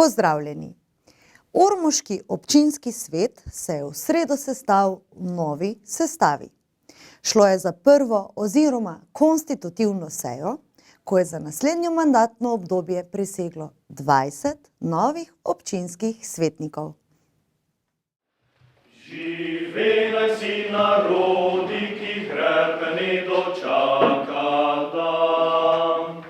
Pozdravljeni! Ormoški občinski svet se je v sredo sestal v novi sestavi. Šlo je za prvo oziroma konstitutivno sejo, ko je za naslednjo mandatno obdobje priseglo 20 novih občinskih svetnikov. Živeli si narodi, ki hrepeni dočaka dan,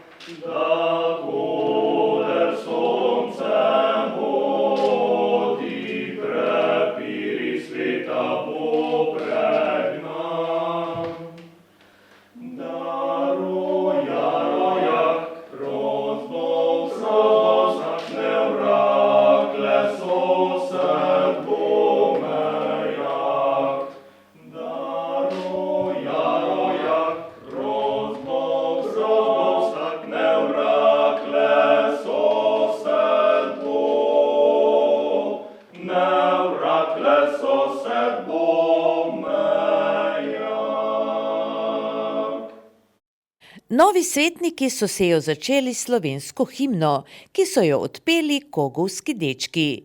da goder soncem hodi, prepiri sveta bo pregnan. Da roja, rozbol začne vrakle sosed bo mejak. Da roja, rozbol začne vrakle sosed bo nevrakle sosed bo mejak. Novi svetniki so sejo začeli s slovensko himno, ki so jo odpeli kogovski dečki.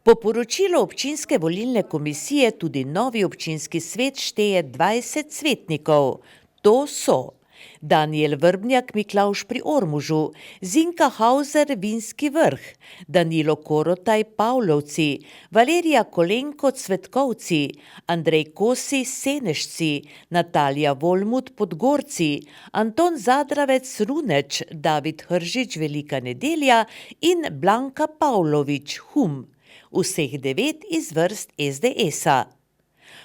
Po poročilu občinske volilne komisije tudi novi občinski svet šteje 20 svetnikov. To so Danijel Vrbnjak Miklavž pri Ormožu, Zinka Hauser Vinski Vrh, Danilo Korotaj Pavlovci, Valerija Kolenko Cvetkovci, Andrej Kosi Senešci, Natalija Volmut Podgorci, Anton Zadravec Runeč, David Hržič Velika Nedelja in Blanka Pavlovič Hum. Vseh 9 iz vrst SDS-a.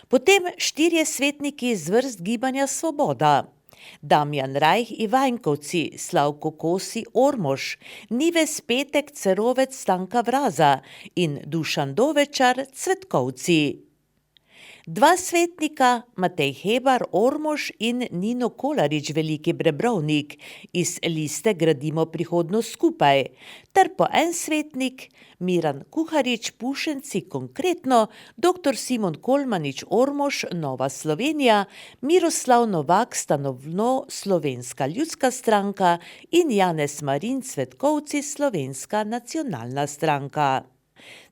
Potem 4 svetniki iz vrst Gibanja Svoboda. Damjan Rajh Ivanjkovci, Slavko Kosi Ormož, Nives Petek Cerovec Stanka Vraza in Dušan Dovečar Cvetkovci. 2 svetnika, Matej Hebar Ormož in Nino Kolarič Veliki Brebrovnik, iz liste Gradimo prihodnost skupaj, ter po en svetnik, Miran Kuharič Pušenci Konkretno, dr. Simon Kolmanič Ormož Nova Slovenija, Miroslav Novak Stanovno Slovenska ljudska stranka in Janez Marin Cvetkovci Slovenska nacionalna stranka.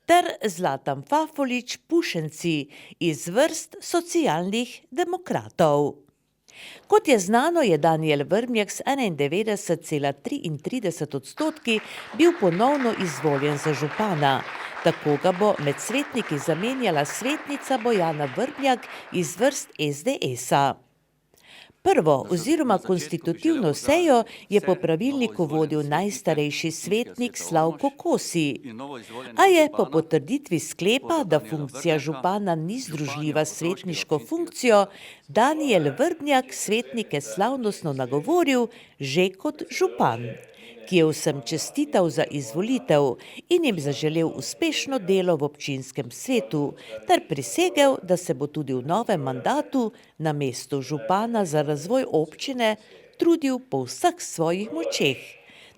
Ter Zlatan Fafolič Pušenci iz vrst socialnih demokratov. Kot je znano, je Danijel Vrbnjak s 91,33% bil ponovno izvoljen za župana. Tako ga bo med svetniki zamenjala svetnica Bojana Vrbnjak iz vrst SDS-a. Prvo oziroma konstitutivno sejo je po pravilniku vodil najstarejši svetnik Slavko Kosi, a je po potrditvi sklepa, da funkcija župana ni združljiva s svetniško funkcijo, Danijel Vrbnjak svetnike slavnostno nagovoril že kot župan, ki je vsem čestital za izvolitev in jim zaželel uspešno delo v občinskem svetu ter prisegel, da se bo tudi v novem mandatu na mestu župana za razvoj občine trudil po vseh svojih močeh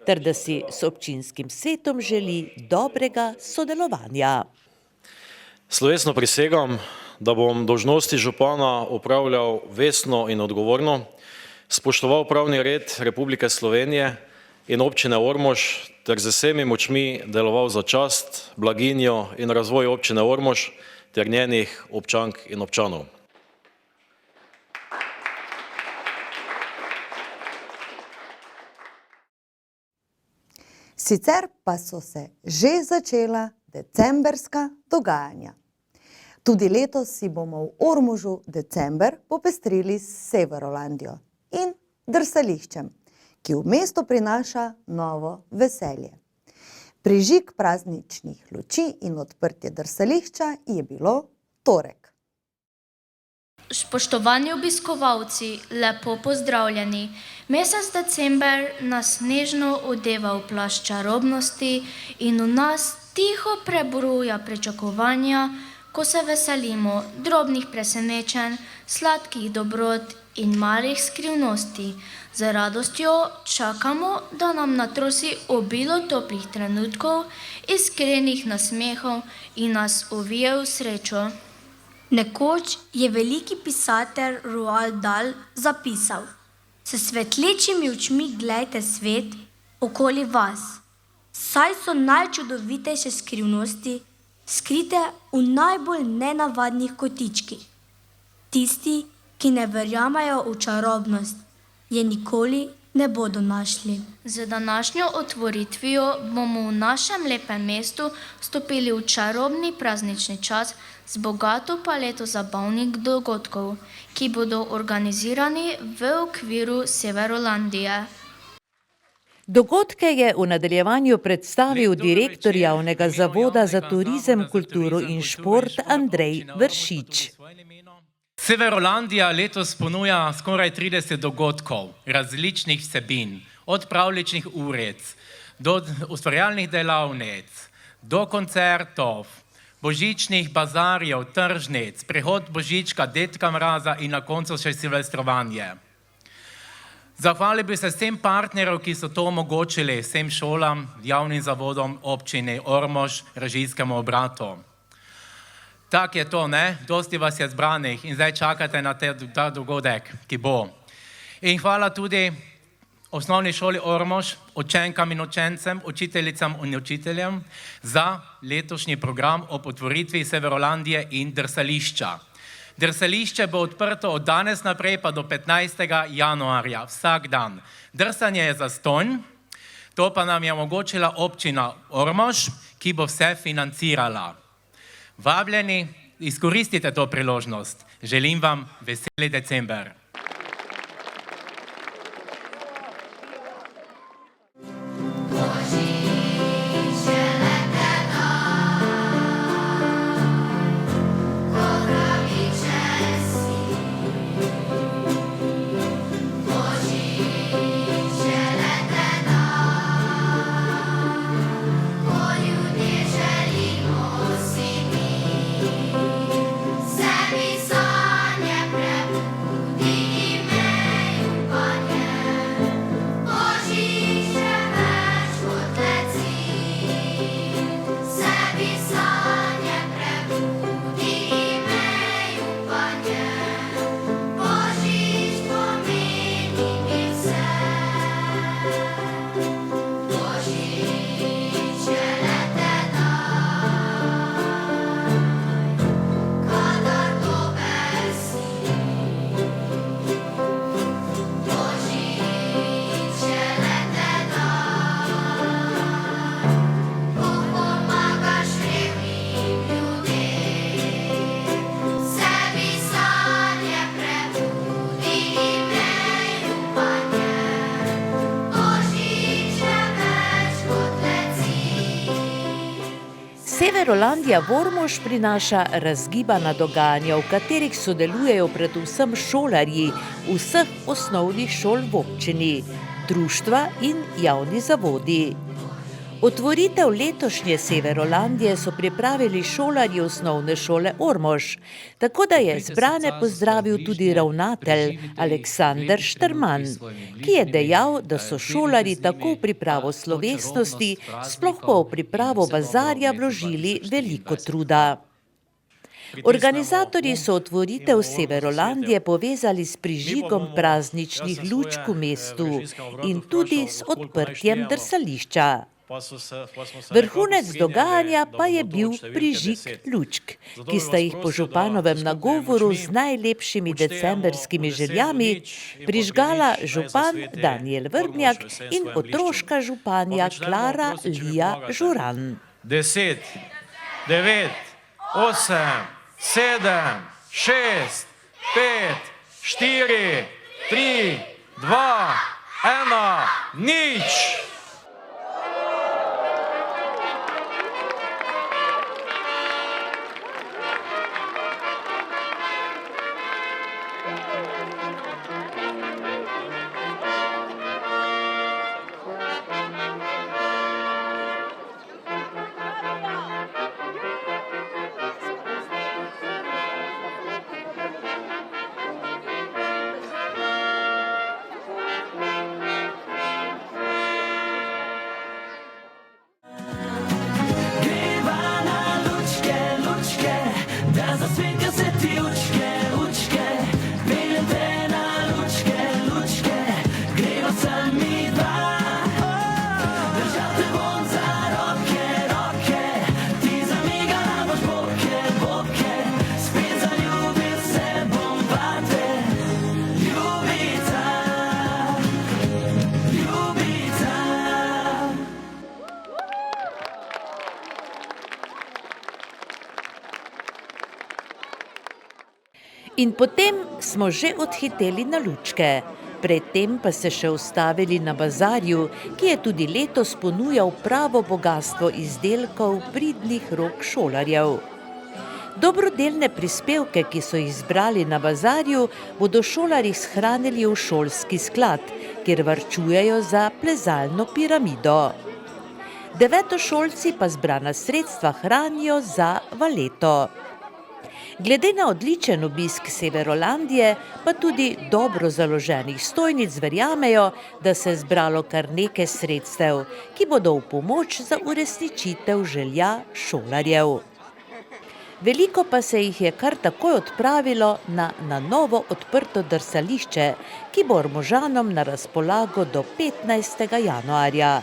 ter da si s občinskim svetom želi dobrega sodelovanja. Slovesno prisegam, da bom dolžnosti župana opravljal vestno in odgovorno, spoštoval pravni red Republike Slovenije in občine Ormož ter z vsemi močmi deloval za čast, blaginjo in razvoj občine Ormož ter njenih občank in občanov. Sicer pa so se že začela decemberska dogajanja. Tudi letos si bomo v Ormožu december popestrili s Severolandijo in drsališčem, ki v mesto prinaša novo veselje. Prižig prazničnih luči in odprtje drsališča je bilo torek. Spoštovani obiskovalci, lepo pozdravljeni. Mesec december nas nežno odeva v plašč čarobnosti in v nas tiho prebruja pričakovanja, ko se veselimo drobnih presenečenj, sladkih dobrot in malih skrivnosti. Z radostjo čakamo, da nam natrosi obilo toplih trenutkov, iskrenih nasmehov in nas ovije v srečo. Nekoč je veliki pisatelj Roald Dahl zapisal: S svetlečimi očmi glejte svet okoli vas. saj so najčudovitejše skrivnosti skrite v najbolj nenavadnih kotičkih. Tisti, ki ne verjamejo v čarobnost, je nikoli ne bodo našli. Z današnjo otvoritvijo bomo v našem lepem mestu vstopili v čarobni praznični čas z bogato paleto zabavnih dogodkov, ki bodo organizirani v okviru Severolandije. Dogodke je v nadaljevanju predstavil direktor Javnega zavoda za turizem, kulturo in šport Andrej Vršič. Severolandija letos ponuja skoraj 30 dogodkov, različnih vsebin, od pravljičnih uric, do ustvarjalnih delavnic, do koncertov, božičnih bazarjev, tržnic, prehod Božička, Dedka Mraza in na koncu še silvestrovanje. Zahvalil bi se vsem partnerjev, ki so to omogočili, vsem šolam, javnim zavodom, občini Ormož, režijskemu obratu. Tak je to, ne? Dosti vas je zbranih in zdaj čakate na ta dogodek, ki bo. In hvala tudi osnovni šoli Ormož, učenkam in učencem, učiteljicam in učiteljem za letošnji program ob otvoritvi Severolandije in drsališča. Drsališče bo odprto od danes naprej pa do 15. januarja, vsak dan. Drsanje je zastonj, to pa nam je omogočila občina Ormož, ki bo vse financirala. Vabljeni, izkoristite to priložnost. Želim vam veseli december. Severolandija Ormož prinaša razgibana dogajanja, v katerih sodelujejo predvsem šolarji vseh osnovnih šol v občini, društva in javni zavodi. Otvoritev letošnje Severolandije so pripravili šolarji osnovne šole Ormož, tako da je zbrane pozdravil tudi ravnatelj Aleksander Šterman, ki je dejal, da so šolarji tako v pripravo slovesnosti, sploh pa v pripravo bazarja vložili veliko truda. Organizatorji so otvoritev Severolandije povezali s prižigom prazničnih lučk v mestu in tudi s odprtjem drsališča. Vrhunec dogajanja pa je bil prižig lučk, ki sta jih po županovem nagovoru z najlepšimi decemberskimi željami prižgala župan Danijel Vrhnjak in otroška županja Klara Lija Žuran. 10, 9, 8, 7, 6, 5, 4, 3, 2, 1, nič! In potem smo že odhiteli na lučke. Predtem pa se še ustavili na bazarju, ki je tudi letos ponujal pravo bogastvo izdelkov pridnih rok šolarjev. Dobrodelne prispevke, ki so jih zbrali na bazarju, bodo šolarji shranili v šolski sklad, kjer varčujejo za plezalno piramido. Devetošolci pa zbrana sredstva hranijo za valeto. Glede na odličen obisk Severolandije, pa tudi dobro založenih stojnic verjamejo, da se je zbralo kar nekaj sredstev, ki bodo v pomoč za uresničitev želja šolarjev. Veliko pa se jih je kar takoj odpravilo na novo odprto drsališče, ki bo Ormožanom na razpolago do 15. januarja.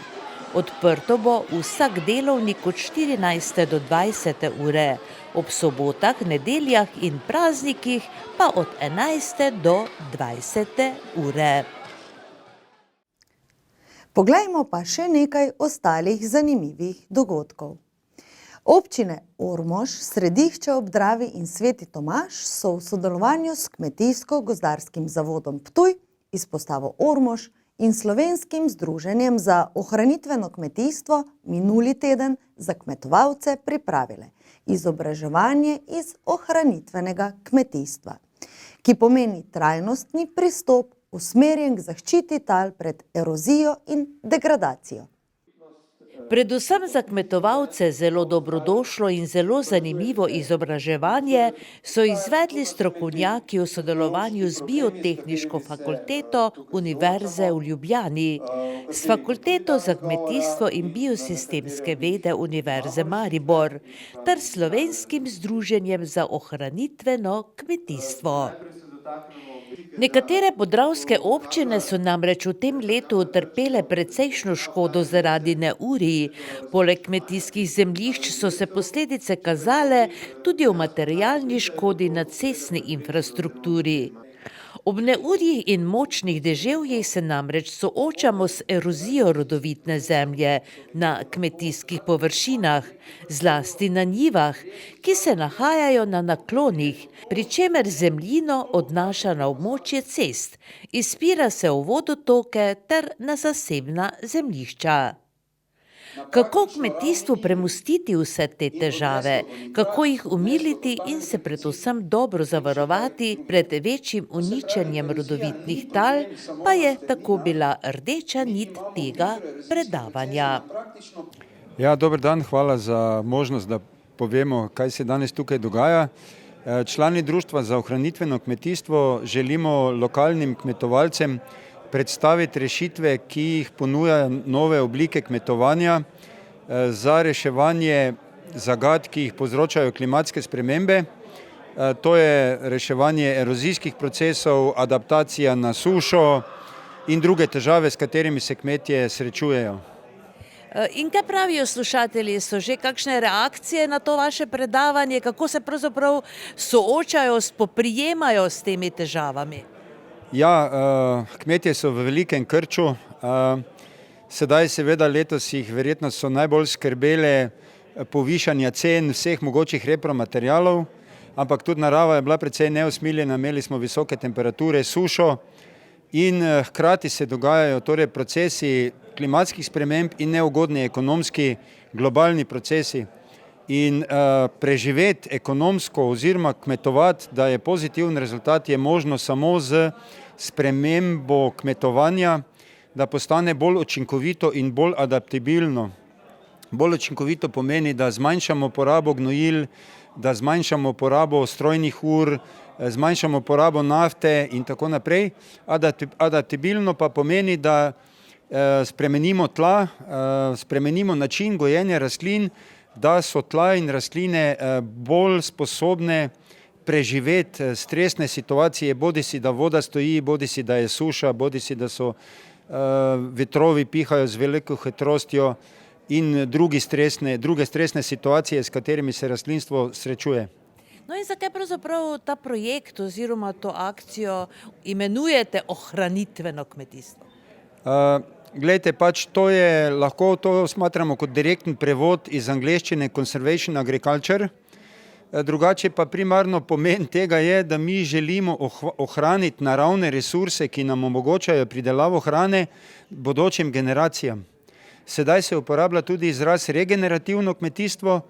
Odprto bo vsak delovnik od 14. do 20. ure, ob sobotah, nedeljah in praznikih pa od 11. do 20. ure. Poglejmo pa še nekaj ostalih zanimivih dogodkov. Občine Ormož, Središče ob Dravi in Sveti Tomaž so v sodelovanju s Kmetijsko-gozdarskim zavodom Ptuj, izpostavo Ormož in Slovenskim združenjem za ohranitveno kmetijstvo minuli teden za kmetovalce pripravile izobraževanje iz ohranitvenega kmetijstva, ki pomeni trajnostni pristop usmerjen k zaščiti tal pred erozijo in degradacijo. Predvsem za kmetovalce zelo dobrodošlo in zelo zanimivo izobraževanje so izvedli strokovnjaki v sodelovanju z Biotehniško fakulteto Univerze v Ljubljani, s Fakulteto za kmetijstvo in biosistemske vede Univerze Maribor ter Slovenskim združenjem za ohranitveno kmetijstvo. Nekatere podravske občine so namreč v tem letu utrpele precejšnjo škodo zaradi neurij. Poleg kmetijskih zemljišč so se posledice kazale tudi v materialni škodi na cestni infrastrukturi. Ob neurjih in močnih deževjih se namreč soočamo s erozijo rodovitne zemlje na kmetijskih površinah, zlasti na njivah, ki se nahajajo na naklonih, pri čemer zemljino odnaša na območje cest, izpira se v vodotoke ter na zasebna zemljišča. Kako kmetijstvu premostiti vse te težave, kako jih umiliti in se predvsem dobro zavarovati pred večjim uničenjem rodovitnih tal, pa je tako bila rdeča nit tega predavanja. Ja, dober dan, hvala za možnost, da povemo, kaj se danes tukaj dogaja. Člani Društva za ohranitveno kmetijstvo želimo lokalnim kmetovalcem predstaviti rešitve, ki jih ponujajo nove oblike kmetovanja za reševanje zagad, ki jih povzročajo klimatske spremembe. To je reševanje erozijskih procesov, adaptacija na sušo in druge težave, s katerimi se kmetje srečujejo. In kaj pravijo slušatelji, so že kakšne reakcije na to vaše predavanje, kako se pravzaprav soočajo, spoprijemajo s temi težavami? Ja, kmetje so v velikem krču, sedaj seveda letos jih verjetno so najbolj skrbele povišanja cen vseh mogočih repromaterialov, ampak tudi narava je bila precej neusmiljena, imeli smo visoke temperature, sušo in hkrati se dogajajo torej procesi klimatskih sprememb in neugodni ekonomski globalni procesi. In preživeti ekonomsko oziroma kmetovati, da je pozitiven rezultat, je možno samo z spremembo kmetovanja, da postane bolj učinkovito in bolj adaptabilno. Bolj učinkovito pomeni, da zmanjšamo porabo gnojil, da zmanjšamo porabo strojnih ur, zmanjšamo porabo nafte in tako naprej. Adaptabilno pa pomeni, da spremenimo tla, spremenimo način gojenja rastlin, da so tla in rastline bolj sposobne preživeti stresne situacije, bodisi da voda stoji, bodisi da je suša, bodisi da so vetrovi pihajo z veliko hitrostjo in druge stresne situacije, s katerimi se rastlinstvo srečuje. No in zakaj pravzaprav ta projekt oziroma to akcijo imenujete ohranitveno kmetijstvo? Glejte, pač lahko to smatramo kot direktni prevod iz angleščine Conservation Agriculture. drugače pa primarno pomen tega je, da mi želimo ohraniti naravne resurse, ki nam omogočajo pridelavo hrane bodočim generacijam. Sedaj se uporablja tudi izraz regenerativno kmetijstvo,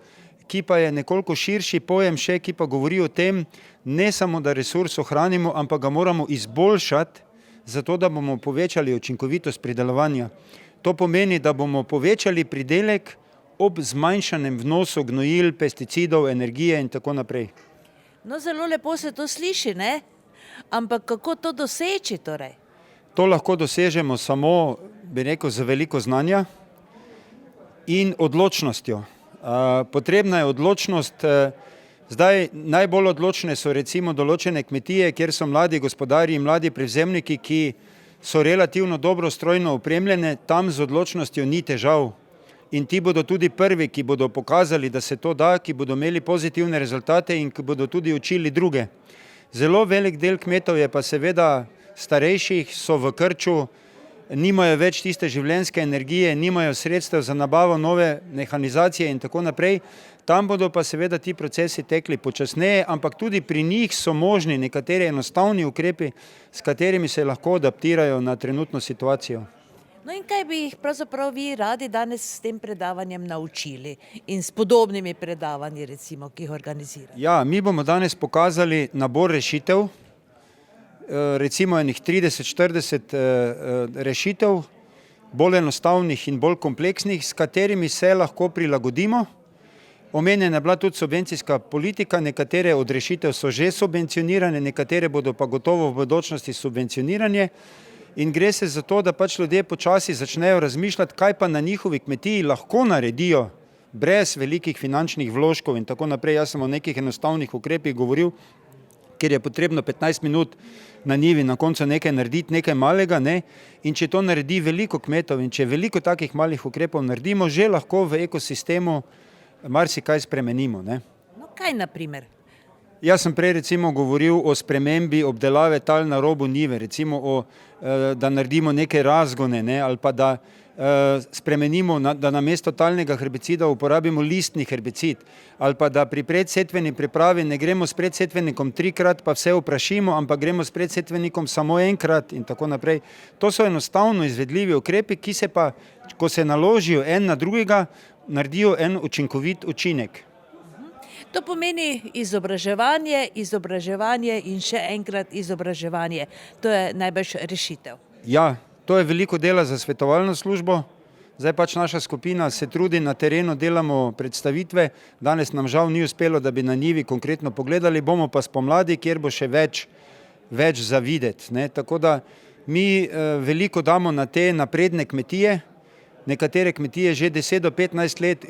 ki pa je nekoliko širši pojem še, ki pa govori o tem, ne samo da resurs ohranimo, ampak ga moramo izboljšati, zato da bomo povečali učinkovitost pridelovanja. To pomeni, da bomo povečali pridelek ob zmanjšanem vnosu gnojil, pesticidov, energije in tako naprej. No, zelo lepo se to sliši, ne? Ampak kako to doseči torej? To lahko dosežemo samo, bi rekel, z veliko znanja in odločnostjo. Potrebna je odločnost. Zdaj najbolj odločne so recimo določene kmetije, kjer so mladi gospodarji in mladi prevzemniki, ki so relativno dobro strojno opremljene, tam z odločnostjo ni težav. In ti bodo tudi prvi, ki bodo pokazali, da se to da, ki bodo imeli pozitivne rezultate in ki bodo tudi učili druge. Zelo velik del kmetov je pa seveda starejših, so v krču, nimajo več tiste življenjske energije, nimajo sredstev za nabavo nove mehanizacije in tako naprej. Tam bodo pa seveda ti procesi tekli počasneje, ampak tudi pri njih so možni nekateri enostavni ukrepi, s katerimi se lahko adaptirajo na trenutno situacijo. No in kaj bi jih pravzaprav vi radi danes s tem predavanjem naučili in s podobnimi predavanji recimo, ki jih organizirate? Ja, mi bomo danes pokazali nabor rešitev, recimo enih 30-40 rešitev, bolj enostavnih in bolj kompleksnih, s katerimi se lahko prilagodimo. Omenjena je bila tudi subvencijska politika, nekatere od rešitev so že subvencionirane, nekatere bodo pa gotovo v bodočnosti subvencioniranje. In gre se za to, da pač ljudje počasi začnejo razmišljati, kaj pa na njihovi kmetiji lahko naredijo brez velikih finančnih vložkov in tako naprej. Jaz sem o nekih enostavnih ukrepih govoril, ker je potrebno 15 minut na njivi na koncu nekaj narediti, nekaj malega, ne? In če to naredi veliko kmetov in če veliko takih malih ukrepov naredimo, že lahko v ekosistemu marsikaj spremenimo, ne? No, kaj na primer? Jaz sem prej recimo govoril o spremembi obdelave tal na robu njive, recimo da naredimo neke razgone, ne? Ali pa da spremenimo, da namesto talnega herbicida uporabimo listni herbicid, ali pa da pri predsetveni pripravi ne gremo s predsetvenikom 3-krat pa vse oprašimo, ampak gremo s predsetvenikom samo 1-krat in tako naprej. To so enostavno izvedljivi ukrepi, ki se pa, ko se naložijo en na drugega, naredijo en učinkovit učinek. To pomeni izobraževanje, izobraževanje in še enkrat izobraževanje. To je najbrž rešitev. Ja, to je veliko dela za svetovalno službo. Zdaj pač naša skupina se trudi na terenu, delamo predstavitve. Danes nam žal ni uspelo, da bi na njivi konkretno pogledali, bomo pa spomladi, kjer bo še več za videti, ne? Tako da mi veliko damo na te napredne kmetije. Nekatere kmetije že 10 do 15 let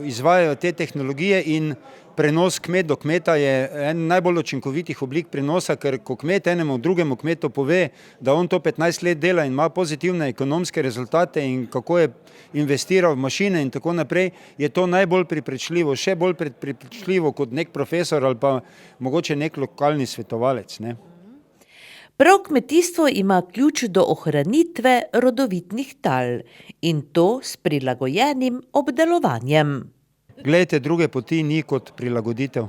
izvajajo te tehnologije in prenos kmet do kmeta je en najbolj učinkovitih oblik prenosa, ker ko kmet enemu drugemu kmetu pove, da on to 15 let dela in ima pozitivne ekonomske rezultate in kako je investiral v mašine in tako naprej, je to najbolj prepričljivo, še bolj prepričljivo kot nek profesor ali pa mogoče nek lokalni svetovalec, ne? Prav kmetijstvo ima ključ do ohranitve rodovitnih tal in to s prilagojenim obdelovanjem. Glejte, druge poti ni kot prilagoditev.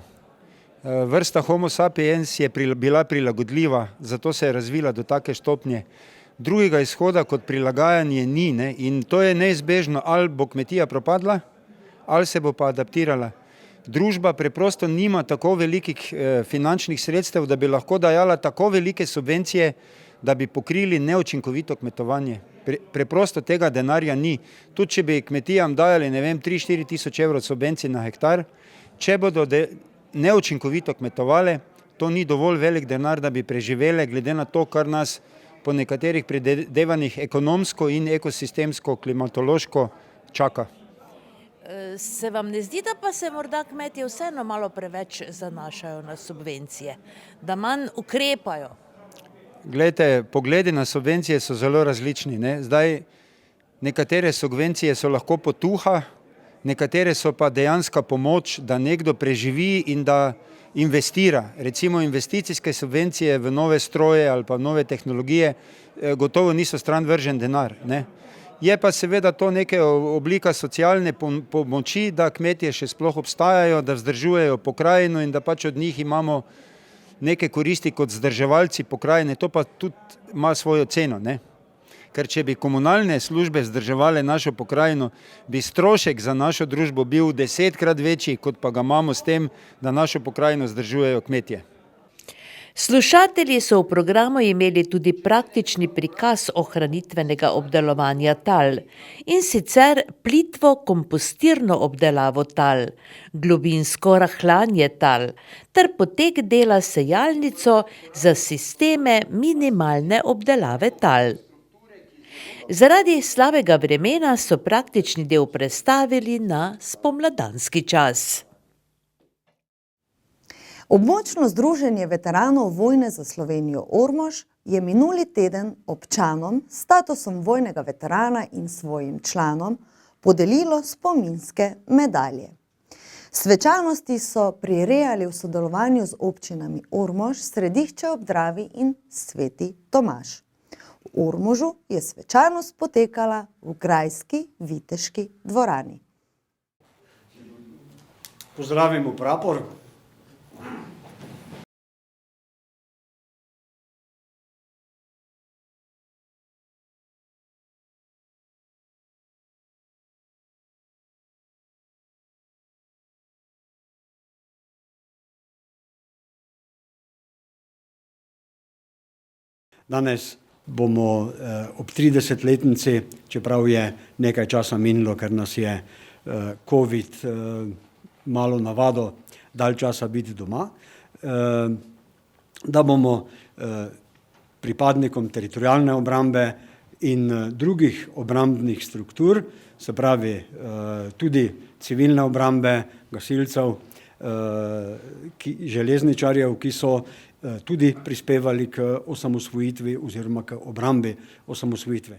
Vrsta Homo sapiens je bila prilagodljiva, zato se je razvila do take stopnje. Drugega izhoda kot prilagajanje ni, ne? In to je neizbežno, ali bo kmetija propadla, ali se bo pa adaptirala. Družba preprosto nima tako velikih finančnih sredstev, da bi lahko dajala tako velike subvencije, da bi pokrili neučinkovito kmetovanje. Preprosto tega denarja ni. Tudi če bi kmetijam dajali, 3-4 tisoč evrov subvencij na hektar, če bodo neučinkovito kmetovale, to ni dovolj velik denar, da bi preživele, glede na to, kar nas po nekaterih predevanjih ekonomsko in ekosistemsko, klimatološko čaka. Se vam ne zdi, da pa se morda kmetje vseeno malo preveč zanašajo na subvencije, da manj ukrepajo? Glejte, pogledi na subvencije so zelo različni, ne? Zdaj, nekatere subvencije so lahko potuha, nekatere so pa dejanska pomoč, da nekdo preživi in da investira. Recimo investicijske subvencije v nove stroje ali pa nove tehnologije gotovo niso stran vržen denar, ne? Je pa seveda to neka oblika socialne pomoči, da kmetje še sploh obstajajo, da vzdržujejo pokrajino in da pač od njih imamo neke koristi kot vzdrževalci pokrajine, to pa tudi ima svojo ceno, ne? Ker če bi komunalne službe vzdrževale našo pokrajino, bi strošek za našo družbo bil 10-krat večji, kot pa ga imamo s tem, da našo pokrajino vzdržujejo kmetje. Slušatelji so v programu imeli tudi praktični prikaz ohranitvenega obdelovanja tal, in sicer plitvo kompostirno obdelavo tal, globinsko rahljanje tal ter potek dela s sejalnico za sisteme minimalne obdelave tal. Zaradi slabega vremena so praktični del prestavili na spomladanski čas. Območno združenje veteranov vojne za Slovenijo Ormož je minuli teden občanom s statusom vojnega veterana in svojim članom podelilo spominske medalje. Svečanosti so prirejali v sodelovanju z občinami Ormož, Središče ob Dravi in Sveti Tomaž. V Ormožu je svečanost potekala v grajski viteški dvorani. Pozdravimo prapor. Danes bomo ob 30-letnici, čeprav je nekaj časa minilo, ker nas je COVID malo navado dalj časa biti doma, da bomo pripadnikom teritorialne obrambe in drugih obrambnih struktur, se pravi tudi civilne obrambe, gasilcev, železničarjev, ki so tudi prispevali k osamosvojitvi oziroma k obrambi osamosvojitve.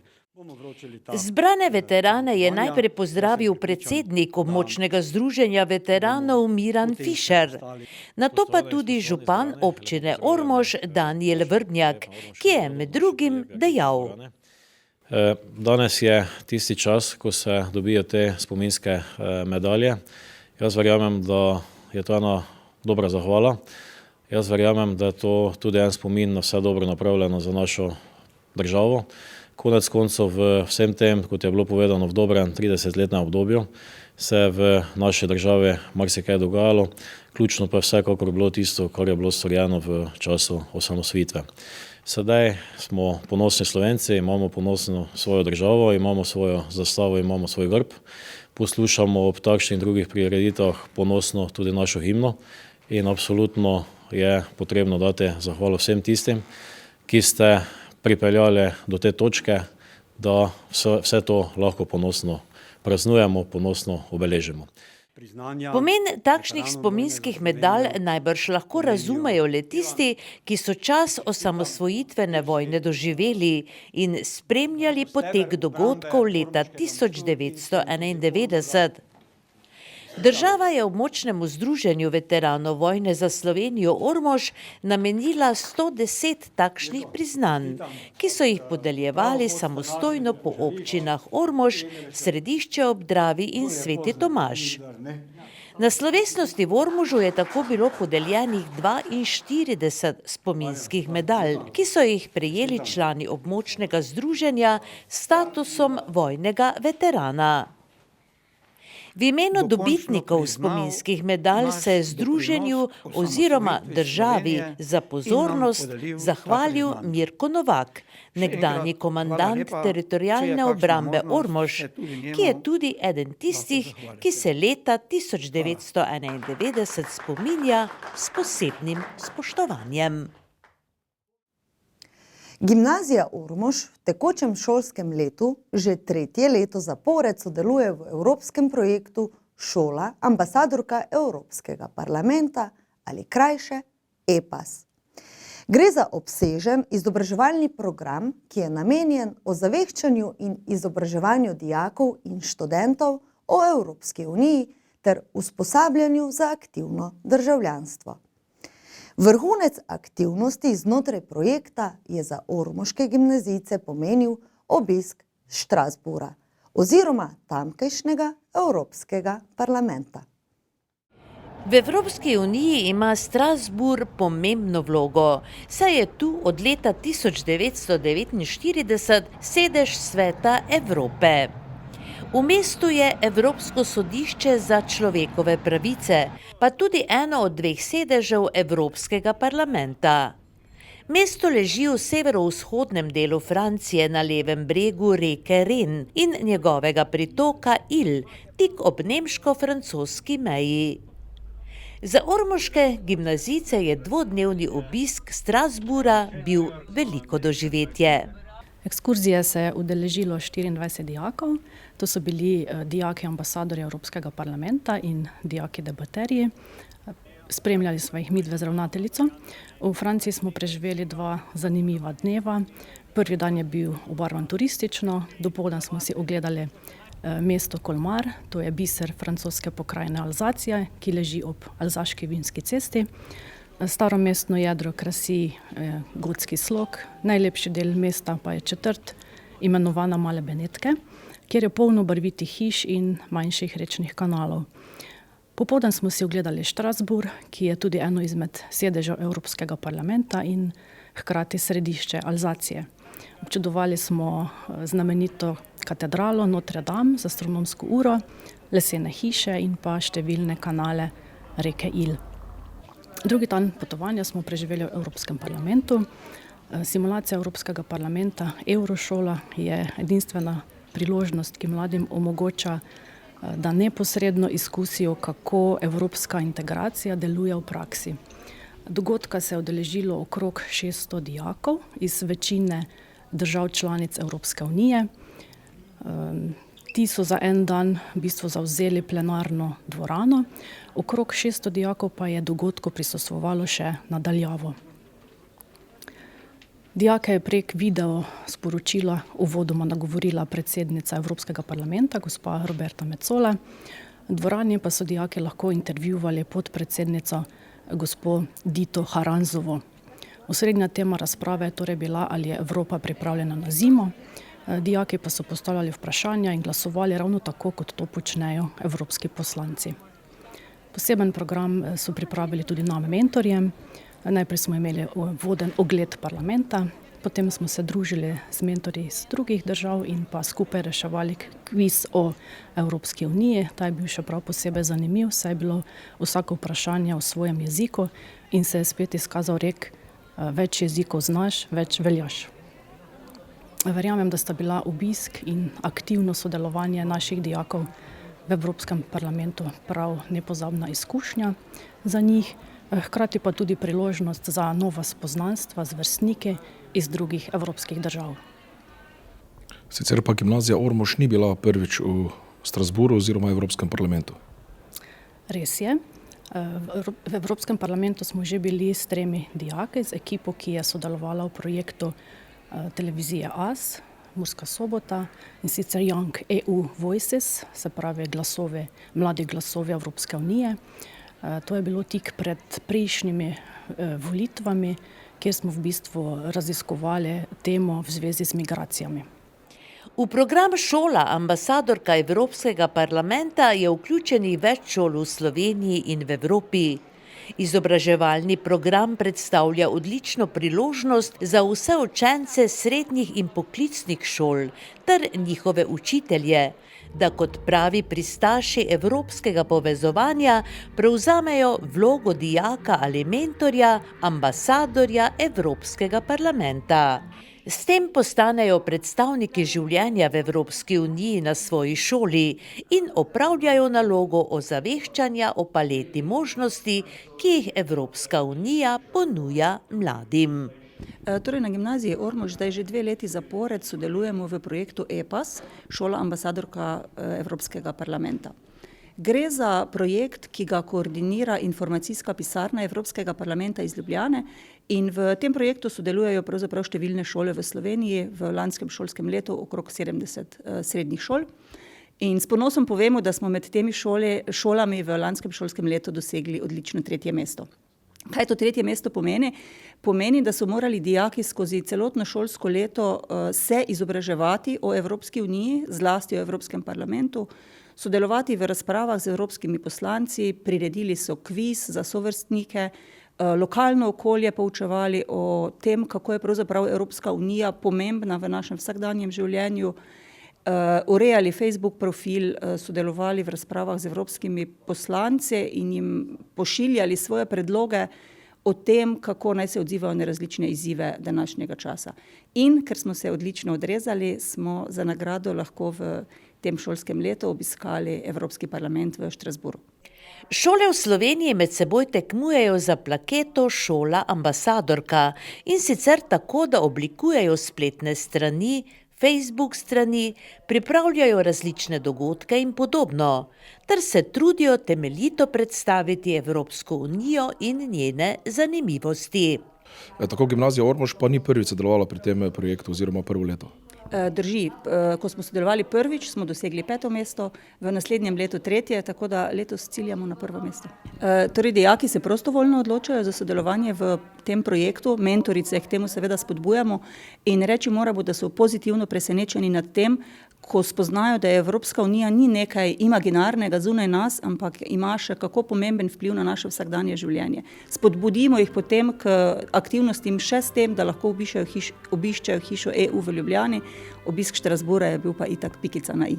Zbrane veterane je najprej pozdravil predsednik območnega združenja veteranov Miran Fišer, nato pa tudi župan občine Ormož Danijel Vrbnjak, ki je med drugim dejal. Danes je tisti čas, ko se dobijo te spominske medalje. Jaz verjamem, da je to ena dobra zahvala. Jaz verjamem, da je to tudi en spomin na vse dobro napravljeno za našo državo. Konec koncev v vsem tem, kot je bilo povedano, v dobrem 30-letnem obdobju, se je v naši državi marsikaj dogajalo, ključno pa je vsekakor bilo tisto, kar je bilo storjeno v času osamosvojitve. Sedaj smo ponosni Slovenci, imamo ponosno svojo državo, imamo svojo zastavo, imamo svoj grb, poslušamo ob takšnih drugih prireditvah ponosno tudi našo himno in absolutno je potrebno dati zahvalo vsem tistim, ki ste pripeljali do te točke, da vse to lahko ponosno praznujemo, ponosno obeležimo. Pomen takšnih spominskih medalj najbrž lahko razumejo le tisti, ki so čas osamosvojitvene vojne doživeli in spremljali potek dogodkov leta 1991. Država je območnemu združenju veteranov vojne za Slovenijo Ormož namenila 110 takšnih priznanj, ki so jih podeljevali samostojno po občinah Ormož, Središče ob Dravi in Sveti Tomaž. Na slovesnosti v Ormožu je tako bilo podeljenih 42 spominskih medalj, ki so jih prejeli člani območnega združenja s statusom vojnega veterana. V imenu dobitnikov spominskih medalj se je združenju oziroma državi za pozornost zahvalil Mirko Novak, nekdanji komandant teritorialne obrambe Ormož, ki je tudi eden tistih, ki se leta 1991 spominja s posebnim spoštovanjem. Gimnazija Ormož v tekočem šolskem letu že 3. leto zapored sodeluje v evropskem projektu Šola ambasadorka Evropskega parlamenta ali krajše EPAS. Gre za obsežen izobraževalni program, ki je namenjen ozaveščanju in izobraževanju dijakov in študentov o Evropski uniji ter usposabljanju za aktivno državljanstvo. Vrhunec aktivnosti znotraj projekta je za ormoške gimnazijce pomenil obisk Strasbourga oziroma tamkajšnjega Evropskega parlamenta. V Evropski uniji ima Strasbourg pomembno vlogo, saj je tu od leta 1949 sedež Sveta Evrope. V mestu je Evropsko sodišče za človekove pravice, pa tudi eno od 2 sedežev Evropskega parlamenta. Mesto leži v severovzhodnem delu Francije na levem bregu reke Ren in njegovega pritoka Il, tik ob nemško-francoski meji. Za ormoške gimnazijce je dvodnevni obisk Strasbourga bil veliko doživetje. Ekskurzije se je udeležilo 24 dijakov, to so bili dijaki ambasadorja Evropskega parlamenta in dijaki debaterji. Spremljali smo jih midve z ravnateljico. V Franciji smo preživeli 2 zanimiva dneva. Prvi dan je bil obarvan turistično, dopoldan smo si ogledali mesto Colmar, to je biser francoske pokrajine Alzacije, ki leži ob Alzaški vinski cesti. Staro mestno jedro krasi gotski slog, najlepši del mesta pa je četrt, imenovana Male Benetke, kjer je polno barvitih hiš in manjših rečnih kanalov. Popoldan smo si ogledali Strasbourg, ki je tudi eno izmed sedežev Evropskega parlamenta in hkrati središče Alzacije. Občudovali smo znamenito katedralo Notre Dame z astronomsko uro, lesene hiše in pa številne kanale reke Il. Drugi dan potovanja smo preživeli v Evropskem parlamentu. Simulacija Evropskega parlamenta Eurošola je edinstvena priložnost, ki mladim omogoča, da neposredno izkusijo, kako evropska integracija deluje v praksi. Dogodka se je udeležilo okrog 600 dijakov iz večine držav članic Evropske unije. Ti so za en dan v bistvu zavzeli plenarno dvorano, okrog 600 dijakov pa je dogodku prisostvovalo še nadaljavo. Dijake je prek video sporočila uvodoma nagovorila predsednica Evropskega parlamenta, gospa Roberta Metsola. V dvorani pa so dijaki lahko intervjuvali podpredsednico gospo Dito Haranzovo. Osrednja tema razprave je torej bila, ali je Evropa pripravljena na zimo. Dijaki pa so postavljali vprašanja in glasovali ravno tako, kot to počnejo evropski poslanci. Poseben program so pripravili tudi nam mentorjem. Najprej smo imeli voden ogled parlamenta, potem smo se družili z mentorji iz drugih držav in pa skupaj reševali kviz o Evropski uniji. Ta je bil še prav posebej zanimiv, saj je bilo vsako vprašanje v svojem jeziku in se je spet izkazal rek: več jezikov znaš, več veljaš. Verjamem, da sta bila obisk in aktivno sodelovanje naših dijakov v Evropskem parlamentu prav nepozabna izkušnja za njih, hkrati pa tudi priložnost za nova spoznanstva z vrstniki iz drugih evropskih držav. Sicer pa gimnazija Ormož ni bila prvič v Strasbourgu oziroma Evropskem parlamentu. Res je. V Evropskem parlamentu smo že bili s 3 dijaki, z ekipo, ki je sodelovala v projektu televizije AS, Murska Sobota, in sicer Young EU Voices, se pravi mladi glasovi Evropske unije. To je bilo tik pred prejšnjimi volitvami, kjer smo v bistvu raziskovali temo v zvezi z migracijami. V program Šola ambasadorka Evropskega parlamenta je vključenih več šol v Sloveniji in v Evropi. Izobraževalni program predstavlja odlično priložnost za vse učence srednjih in poklicnih šol ter njihove učitelje, da kot pravi pristaši evropskega povezovanja prevzamejo vlogo dijaka ali mentorja, ambasadorja Evropskega parlamenta. S tem postanejo predstavniki življenja v Evropski uniji na svoji šoli in opravljajo nalogo ozaveščanja o paleti možnosti, ki jih Evropska unija ponuja mladim. Torej na gimnaziji Ormož zdaj že 2 leti zapored sodelujemo v projektu EPAS, šola ambasadorka Evropskega parlamenta. Gre za projekt, ki ga koordinira informacijska pisarna Evropskega parlamenta iz Ljubljane in v tem projektu sodelujejo pravzaprav številne šole v Sloveniji, v lanskem šolskem letu okrog 70 srednjih šol. In s ponosom povemo, da smo med temi šolami v lanskem šolskem letu dosegli odlično 3. mesto. Kaj to tretje mesto pomeni? Pomeni, da so morali dijaki skozi celotno šolsko leto se izobraževati o Evropski uniji, zlasti o Evropskem parlamentu, sodelovati v razpravah z evropskimi poslanci, priredili so kviz za sovrstnike, lokalno okolje poučevali o tem, kako je pravzaprav Evropska unija pomembna v našem vsakdanjem življenju, urejali Facebook profil, sodelovali v razpravah z evropskimi poslanci in jim pošiljali svoje predloge o tem, kako naj se odzivajo na različne izzive današnjega časa. In ker smo se odlično odrezali, smo za nagrado lahko v tem šolskem letu obiskali Evropski parlament v Štrasburu. Šole v Sloveniji med seboj tekmujejo za plaketo Šola ambasadorka in sicer tako, da oblikujejo spletne strani, Facebook strani, pripravljajo različne dogodke in podobno, ter se trudijo temeljito predstaviti Evropsko unijo in njene zanimivosti. Tako Gimnazija Ormož pa ni prvič sodelovala pri tem projektu oziroma prvo leto. Drži, ko smo sodelovali prvič, smo dosegli 5. mesto, v naslednjem letu 3., tako da letos ciljamo na 1. mesto. Torej, dijaki se prostovoljno odločajo za sodelovanje v tem projektu, mentorice k temu seveda spodbujamo in reči moramo, da so pozitivno presenečeni nad tem, ko spoznajo, da je Evropska unija ni nekaj imaginarnega zunaj nas, ampak ima še kako pomemben vpliv na naše vsakdanje življenje. Spodbudimo jih potem k aktivnostim še s tem, da lahko obiščejo hišo EU v Ljubljani. Obisk Štrasbura je bil pa itak pikica na i.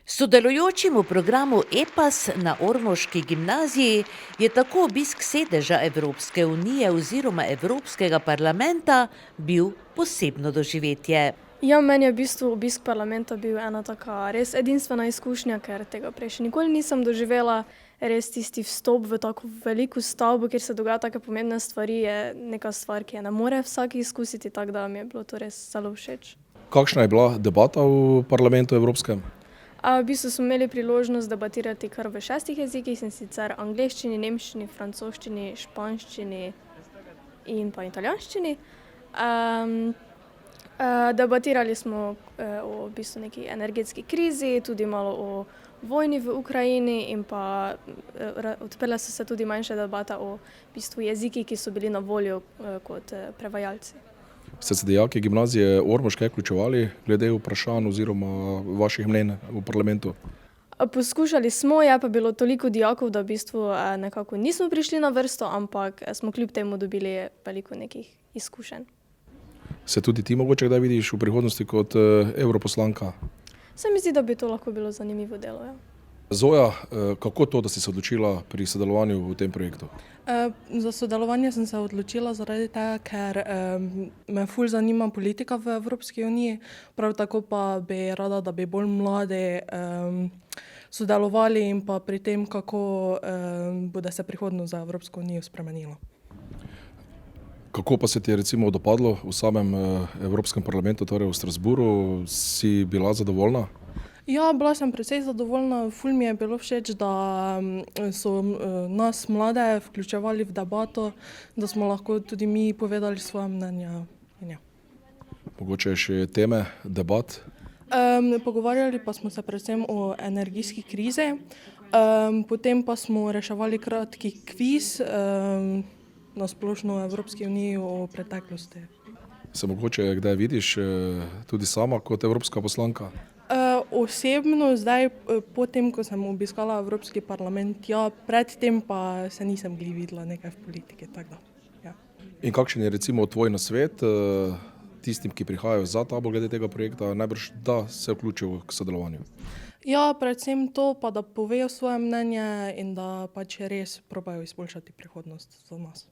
Sodelujočim v programu EPAS na Ormoški gimnaziji je tako obisk sedeža Evropske unije oziroma Evropskega parlamenta bil posebno doživetje. Ja, meni je v bistvu obisk parlamenta bil ena taka res edinstvena izkušnja, ker tega prej še nikoli nisem doživela. Res tisti vstop v tako veliko stavbo, kjer se dogaja take pomembne stvari, je neka stvar, ki je ne more vsak izkusiti, tako da mi je bilo to res zelo všeč. Kakšna je bila debata v parlamentu evropskem? V bistvu smo imeli priložnost debatirati kar v 6 jezikih, in sicer angleščini, nemščini, francoščini, španščini in pa italijanščini. Debatirali smo o v bistvu neki energetski krizi, tudi malo o vojni v Ukrajini in pa odprla so se tudi manjša debata o v bistvu jeziki, ki so bili na voljo kot prevajalci. Ste se dijaki gimnazije Ormož kaj vključevali glede vprašanj oziroma vaših mnenj v parlamentu? Poskušali smo, je pa bilo toliko dijakov, da v bistvu nekako nismo prišli na vrsto, ampak smo kljub temu dobili veliko nekih izkušenj. Se tudi ti mogoče kdaj vidiš v prihodnosti kot evroposlanka? Se mi zdi, da bi to lahko bilo zanimivo delo, ja. Zoja, kako to, da si se odločila pri sodelovanju v tem projektu? Za sodelovanje sem se odločila zaradi tega, ker me ful zanima politika v Evropski uniji, prav tako pa bi rada, da bi bolj mladi sodelovali in pa pri tem, kako bude se prihodnost za Evropsko unijo spremenila. Kako pa se ti je recimo dopadlo v samem Evropskem parlamentu, torej v Strasburu? Si bila zadovoljna? Ja, bila sem precej zadovoljna. Ful mi je bilo všeč, da so nas mlade vključevali v debato, da smo lahko tudi mi povedali svoje mnenja. Mogoče še teme debat? Pogovarjali pa smo se predvsem o energijski krizi, potem pa smo reševali kratki kviz na splošno v Evropski uniji o preteklosti. Se mogoče kdaj vidiš tudi sama kot evropska poslanka? Osebno zdaj, potem, ko sem obiskala Evropski parlament, ja, predtem pa se nisem videla nekaj v politiki, tako da, ja. In kakšen je recimo tvoj nasvet tistim, ki prihajajo za tabo glede tega projekta, najbrž da se vključijo k sodelovanju? Ja, predvsem to, pa da povejo svoje mnenje in da pač res probajo izboljšati prihodnost za nas.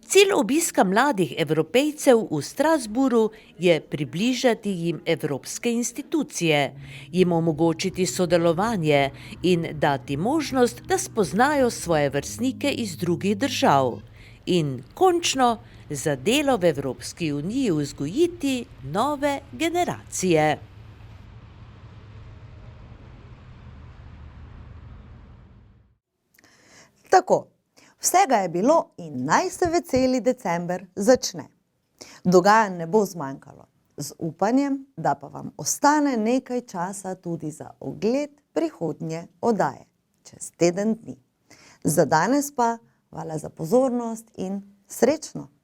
Cilj obiska mladih Evropejcev v Strasburu je približati jim evropske institucije, jim omogočiti sodelovanje in dati možnost, da spoznajo svoje vrstnike iz drugih držav in končno za delo v Evropski uniji vzgojiti nove generacije. Tako. Vsega je bilo in naj se veseli december začne. Dogajanj ne bo zmanjkalo, z upanjem, da pa vam ostane nekaj časa tudi za ogled prihodnje oddaje, čez teden dni. Za danes pa Hvala za pozornost in srečno!